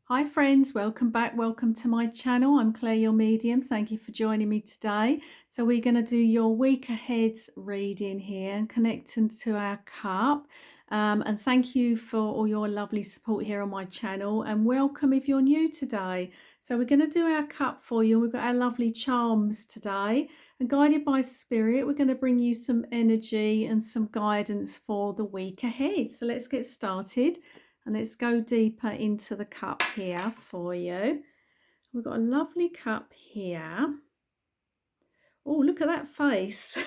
Hi friends, welcome back. Welcome to my channel. I'm Claire, your medium. Thank you for joining me today. So we're going to do your week ahead reading here and connecting to our cup. And thank you for all your lovely support here on my channel, and welcome if you're new today. So we're going to do our cup for you. We've got our lovely charms today, and guided by spirit, we're going to bring you some energy and some guidance for the week ahead. So let's get started. And let's go deeper into the cup here for you. We've got a lovely cup here. Oh, look at that face.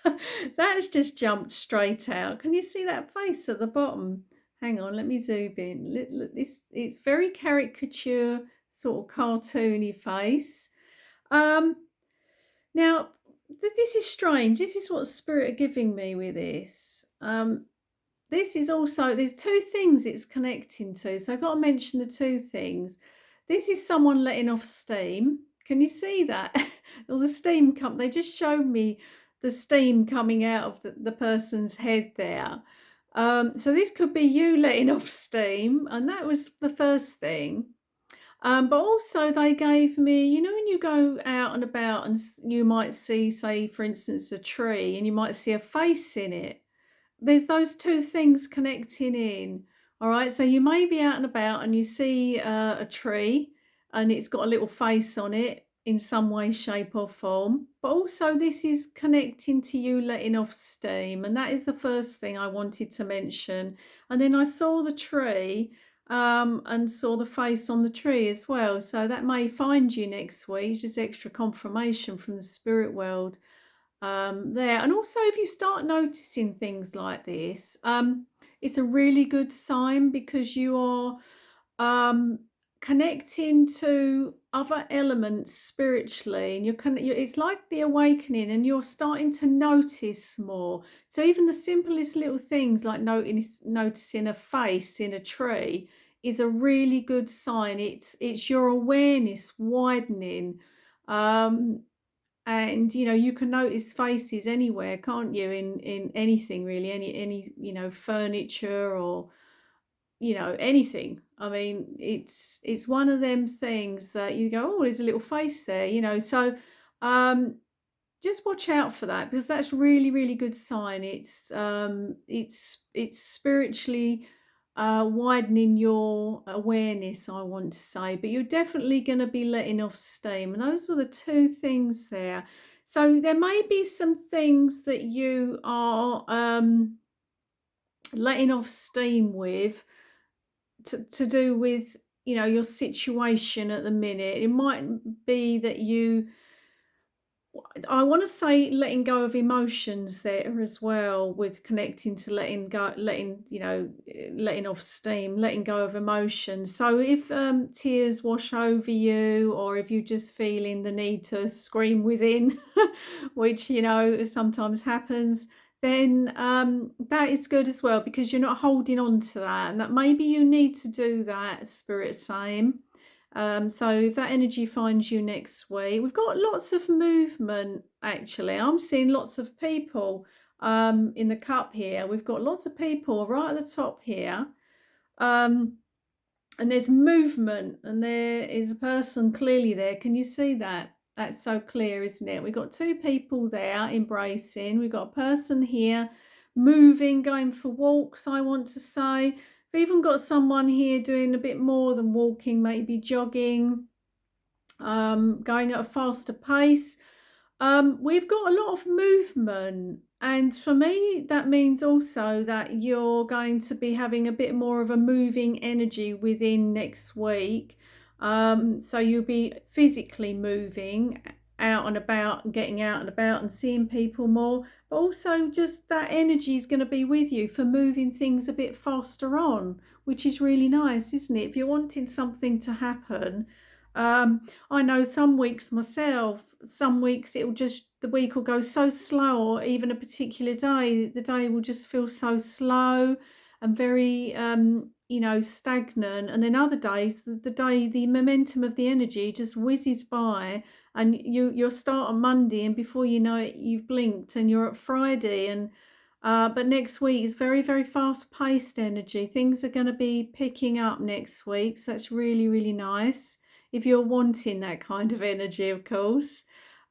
That has just jumped straight out. Can you see that face at the bottom? Hang on, let me zoom in. Look, it's very caricature, sort of cartoony face. Now, this is strange. This is what Spirit are giving me with this. This is also, there's two things it's connecting to. So I've got to mention the two things. This is someone letting off steam. Can you see that? All the steam they just showed me the steam coming out of the person's head there. So this could be you letting off steam, and that was the first thing. But also they gave me, you know, when you go out and about and you might see, say, for instance, a tree, and you might see a face in it. There's those two things connecting in. All right, so you may be out and about and you see a tree and it's got a little face on it in some way, shape, or form. But also, this is connecting to you letting off steam, and that is the first thing I wanted to mention. And then I saw the tree and saw the face on the tree as well. So that may find you next week, just extra confirmation from the spirit world there. And also, if you start noticing things like this, it's a really good sign, because you are um, connecting to other elements spiritually, and it's like the awakening, and you're starting to notice more. So even the simplest little things like noticing a face in a tree is a really good sign. It's your awareness widening. Um, and you know, you can notice faces anywhere, can't you, in anything really, any you know, furniture, or you know, anything. I mean, it's one of them things that you go, oh, there's a little face there, you know. So um just watch out for that, because that's really, really good sign. It's spiritually widening your awareness, I want to say. But you're definitely going to be letting off steam, and those were the two things there. So there may be some things that you are letting off steam with, to do with, you know, your situation at the minute. It might be that I want to say letting go of emotions there as well, with connecting to letting go, you know, letting off steam, letting go of emotions. So if tears wash over you, or if you're just feeling the need to scream within, which, you know, sometimes happens, then that is good as well, because you're not holding on to that, and that maybe you need to do that, spirit saying. So if that energy finds you next week, we've got lots of movement actually. I'm seeing lots of people in the cup here. We've got lots of people right at the top here. Um, and there's movement, and there is a person clearly there. Can you see that? That's so clear, isn't it? We've got two people there embracing. We've got a person here moving, going for walks, I want to say. We've even got someone here doing a bit more than walking, maybe jogging, going at a faster pace. We've got a lot of movement, and for me, that means also that you're going to be having a bit more of a moving energy within next week. So you'll be physically moving out and about, getting out and about and seeing people more, but also just that energy is going to be with you for moving things a bit faster on, which is really nice, isn't it? If you're wanting something to happen, I know some weeks myself, some weeks the week will go so slow, or even a particular day, the day will just feel so slow and very, you know, stagnant. And then other days, the day, the momentum of the energy just whizzes by, and you'll start on Monday, and before you know it, you've blinked and you're at Friday. And But next week is very, very fast paced energy. Things are going to be picking up next week. So that's really, really nice. If you're wanting that kind of energy, of course.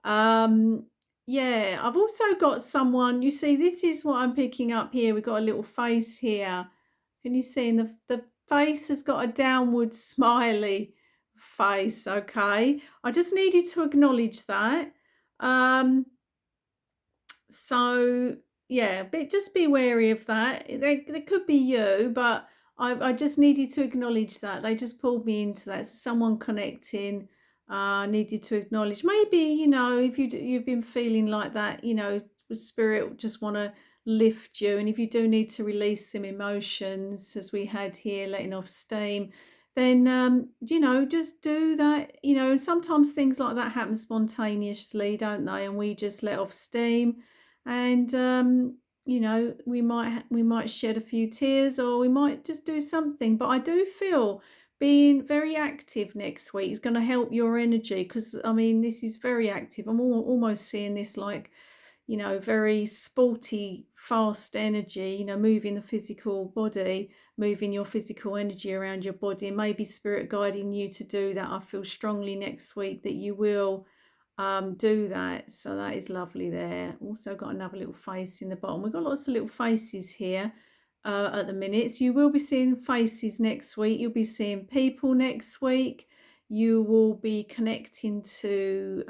Um, yeah, I've also got someone, you see, this is what I'm picking up here. We've got a little face here. Can you see? And the face has got a downward smiley face. Okay. I just needed to acknowledge that. Um, so yeah, but just be wary of that. They could be you, but I just needed to acknowledge that. They just pulled me into that. So someone connecting, needed to acknowledge. Maybe, if you've been feeling like that, with spirit just want to lift you. And if you do need to release some emotions, as we had here, letting off steam, then just do that. Sometimes things like that happen spontaneously, don't they? And we just let off steam, and we might shed a few tears, or we might just do something. But I do feel being very active next week is going to help your energy, because I mean, this is very active. I'm almost seeing this like, very sporty, fast energy, moving the physical body, moving your physical energy around your body, and maybe spirit guiding you to do that. I feel strongly next week that you will do that. So that is lovely there. Also got another little face in the bottom. We've got lots of little faces here at the minute. So you will be seeing faces next week. You'll be seeing people next week. You will be connecting to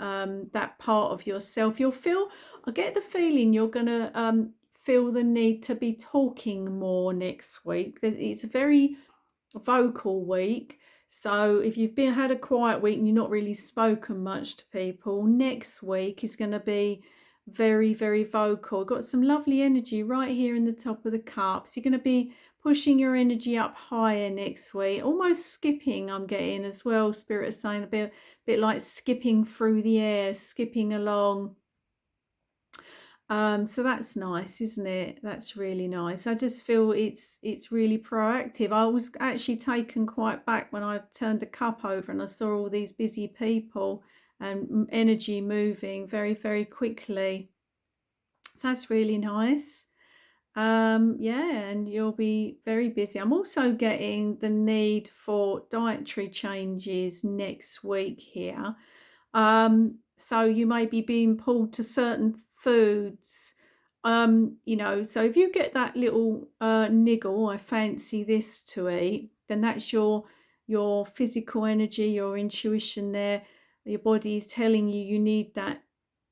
that part of yourself. I get the feeling you're going to feel the need to be talking more next week. It's a very vocal week. So if you've had a quiet week and you're not really spoken much to people, next week is going to be very, very vocal. Got some lovely energy right here in the top of the cups. You're going to be pushing your energy up higher next week, almost skipping, I'm getting as well. Spirit is saying a bit like skipping through the air, skipping along. So that's nice, isn't it? That's really nice. I just feel it's really proactive. I was actually taken quite back when I turned the cup over and I saw all these busy people and energy moving very, very quickly. So that's really nice. Yeah, and you'll be very busy. I'm also getting the need for dietary changes next week here. So you may be being pulled to certain foods. So if you get that little niggle, I fancy this to eat, then that's your physical energy, your intuition there. Your body is telling you you need that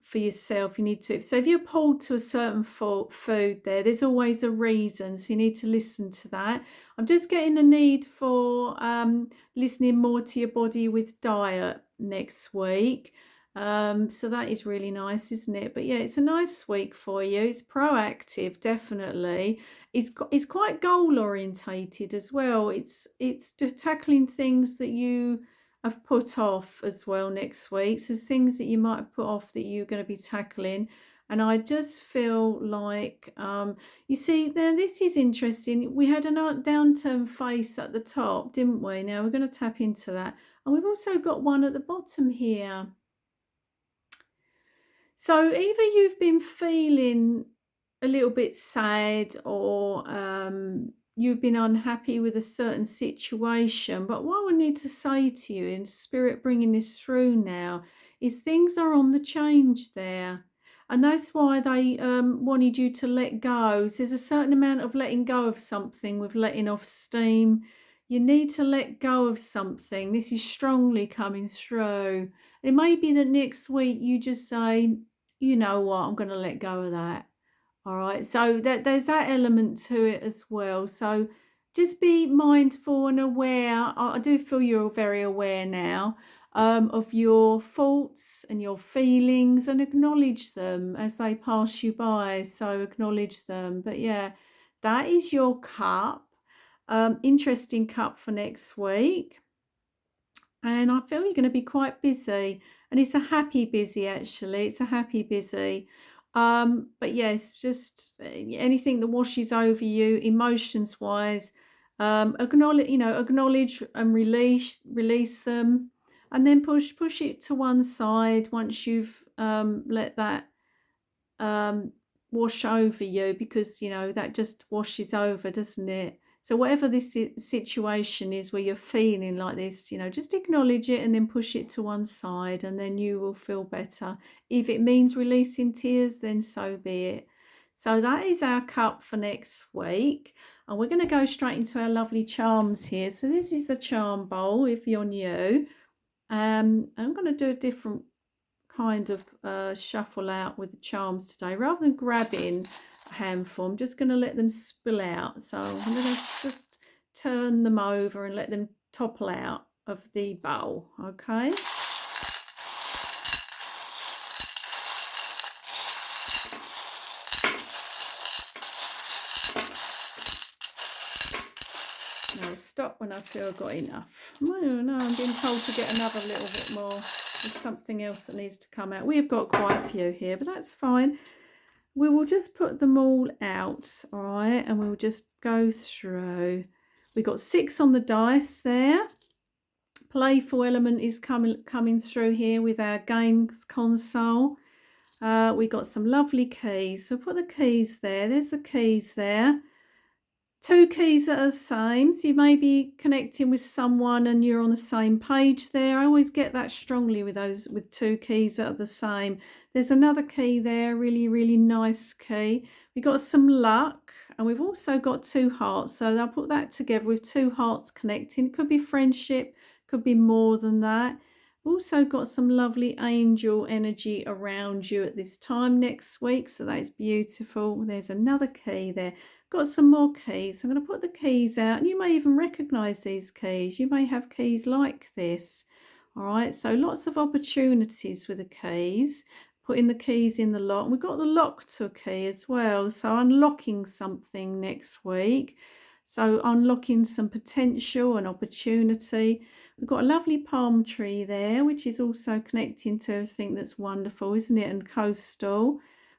for yourself. You need to. So if you're pulled to a certain food there's always a reason. So you need to listen to that. I'm just getting a need for listening more to your body with diet next week. So that is really nice, isn't it? But yeah, it's a nice week for you. It's proactive, definitely. It's quite goal orientated as well. It's just tackling things that you have put off as well next week. So there's things that you might have put off that you're going to be tackling. And I just feel like, you see, now this is interesting. We had a downturn face at the top, didn't we? Now we're going to tap into that. And we've also got one at the bottom here. So either you've been feeling a little bit sad, or you've been unhappy with a certain situation. But what I need to say to you, in spirit bringing this through now, is things are on the change there. And that's why they wanted you to let go. So there's a certain amount of letting go of something with letting off steam. You need to let go of something. This is strongly coming through. It may be that next week you just say, you know what, I'm going to let go of that. All right. So there's that element to it as well. So just be mindful and aware. I do feel you're very aware now of your thoughts and your feelings, and acknowledge them as they pass you by. So acknowledge them. But yeah, that is your cup. Interesting cup for next week. And I feel you're going to be quite busy, and it's a happy busy, actually. It's a happy busy. But yes, just anything that washes over you emotions wise, acknowledge and release them, and then push it to one side once you've let that wash over you, because you know that just washes over, doesn't it? So whatever this situation is where you're feeling like this, you know, just acknowledge it and then push it to one side, and then you will feel better. If it means releasing tears, then so be it. So that is our cup for next week. And we're going to go straight into our lovely charms here. So this is the charm bowl if you're new. I'm going to do a different kind of shuffle out with the charms today. Rather than grabbing a handful, I'm just going to let them spill out. So I'm going to just turn them over and let them topple out of the bowl. Okay. Now stop when I feel I've got enough. No, I'm being told to get another little bit more. There's something else that needs to come out. We've got quite a few here, but that's fine. We will just put them all out, all right, and we'll just go through. We got 6 on the dice there. Playful element is coming through here with our games console. We got some lovely keys. So put the keys there. There's the keys there. 2 keys that are the same, so you may be connecting with someone and you're on the same page there. I always get that strongly with those, with 2 keys that are the same. There's another key there, really nice key. We got some luck, and we've also got 2 hearts, so I'll put that together with 2 hearts connecting. It could be friendship, could be more than that. Also got some lovely angel energy around you at this time next week, so that's beautiful. There's another key there. Got some more keys. I'm going to put the keys out, and you may even recognize these keys. You may have keys like this. All right, so lots of opportunities with the keys. Putting the keys in the lock. And we've got the lock to a key as well, so unlocking something next week. So unlocking some potential and opportunity. We've got a lovely palm tree there, which is also connecting to everything that's wonderful, isn't it? And coastal.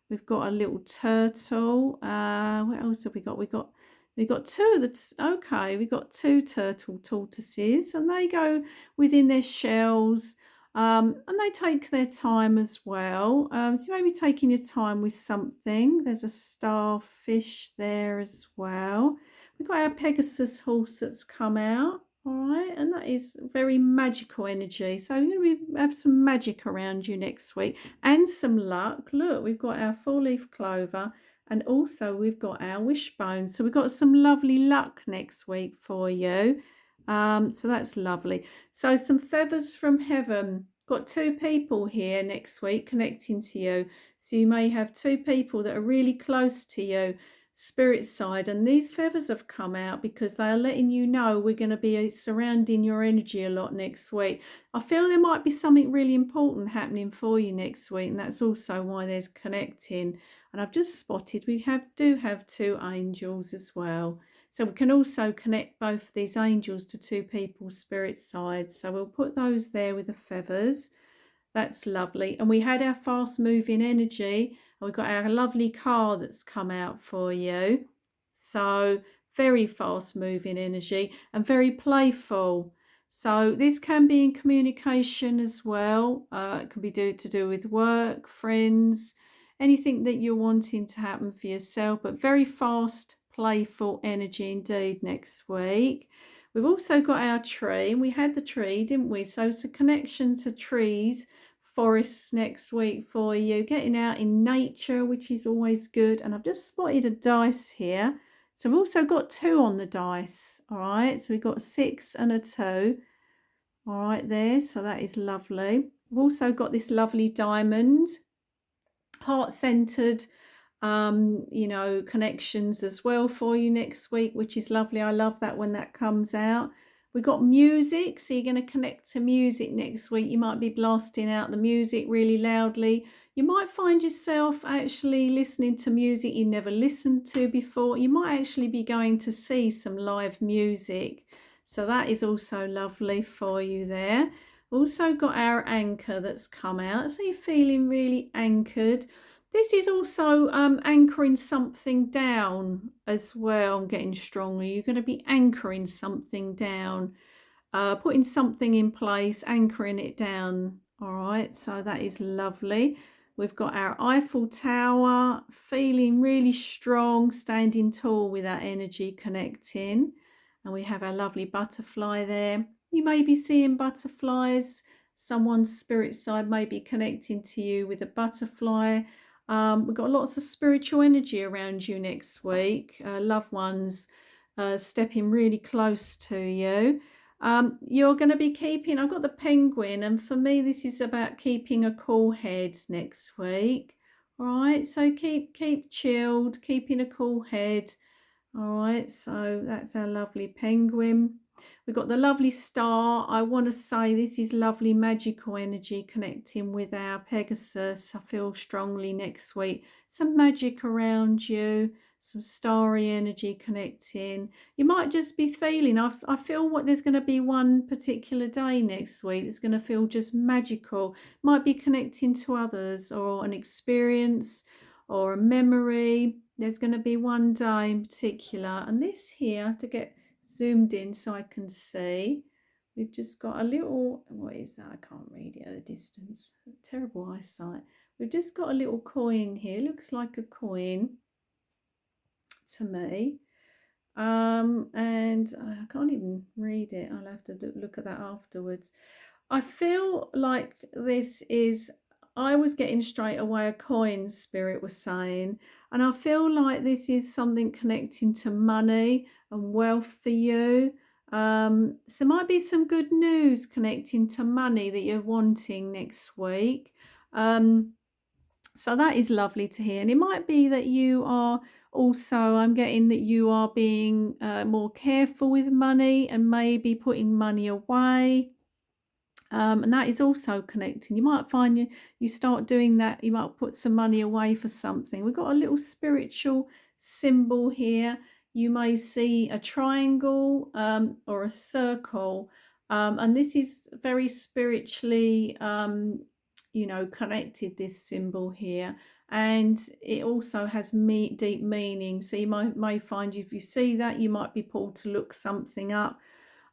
We've got a little turtle. What else have we got? We've got 2 of the, okay, we've got 2 turtle tortoises, and they go within their shells, and they take their time as well. So you may be taking your time with something. There's a starfish there as well. We've got our Pegasus horse that's come out. All right, and that is very magical energy. So you're going to have some magic around you next week and some luck. Look, we've got our 4-leaf clover, and also we've got our wishbone. So we've got some lovely luck next week for you. So that's lovely. So some feathers from heaven. Got 2 people here next week connecting to you. So you may have 2 people that are really close to you, spirit side, and these feathers have come out because they are letting you know we're going to be surrounding your energy a lot next week. I feel there might be something really important happening for you next week, and that's also why there's connecting. And I've just spotted we do have 2 angels as well, so we can also connect both of these angels to 2 people's spirit sides. So we'll put those there with the feathers. That's lovely. And we had our fast moving energy, and we've got our lovely car that's come out for you. So very fast moving energy and very playful. So this can be in communication as well. It can be to do with work, friends, anything that you're wanting to happen for yourself, but very fast, playful energy indeed next week. We've also got our tree, and we had the tree, didn't we? So it's a connection to trees, forests next week for you, getting out in nature, which is always good. And I've just spotted a dice here, so we've also got 2 on the dice. All right, so we've got a 6 and a 2. All right there, so that is lovely. We've also got this lovely diamond, heart-centered, you know, connections as well for you next week, which is lovely. I love that when that comes out. We've got music, so you're going to connect to music next week. You might be blasting out the music really loudly. You might find yourself actually listening to music you never listened to before. You might actually be going to see some live music. So that is also lovely for you there. Also got our anchor that's come out. So you're feeling really anchored. This is also anchoring something down as well. I'm getting stronger. You're going to be anchoring something down, putting something in place, anchoring it down. All right, so that is lovely. We've got our Eiffel Tower, feeling really strong, standing tall with that energy connecting. And we have our lovely butterfly there. You may be seeing butterflies. Someone's spirit side may be connecting to you with a butterfly. We've got lots of spiritual energy around you next week. Loved ones stepping really close to you. You're going to be keeping, I've got the penguin, and for me this is about keeping a cool head next week. All right, so keep chilled, keeping a cool head. All right, so that's our lovely penguin. We've got the lovely star. I want to say this is lovely magical energy connecting with our Pegasus. I feel strongly next week. Some magic around you, some starry energy connecting. You might just be feeling, I feel what there's going to be one particular day next week that's going to feel just magical. Might be connecting to others or an experience or a memory. There's going to be one day in particular, and this here, to get zoomed in so I can see, we've just got a little, what is that? I can't read it at a distance. Terrible eyesight. We've just got a little coin here. Looks like a coin to me. And I can't even read it. I'll have to look at that afterwards. I feel like this is, I was getting straight away a coin, Spirit was saying, and I feel like this is something connecting to money and wealth for you. So might be some good news connecting to money that you're wanting next week. So that is lovely to hear. And it might be that you are also, I'm getting that you are being more careful with money and maybe putting money away. And that is also connecting. You might find you start doing that. You might put some money away for something. We've got a little spiritual symbol here. You may see a triangle or a circle. And this is very spiritually connected, this symbol here, and it also has deep meaning. So you may find, if you see that, you might be pulled to look something up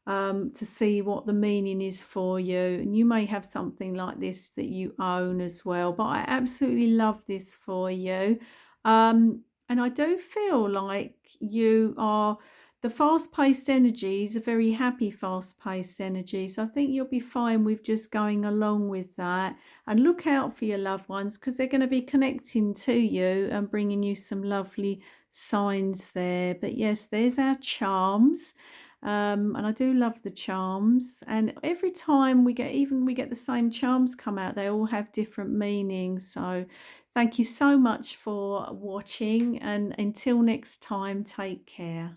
to see what the meaning is for you, and you may have something like this that you own as well. But I absolutely love this for you, and I do feel like you are, the fast-paced energy is a very happy fast-paced energy, so I think you'll be fine with just going along with that. And look out for your loved ones, because they're going to be connecting to you and bringing you some lovely signs there. But yes, there's our charms. And I do love the charms, and every time we get the same charms come out, they all have different meanings. So thank you so much for watching, and until next time, take care.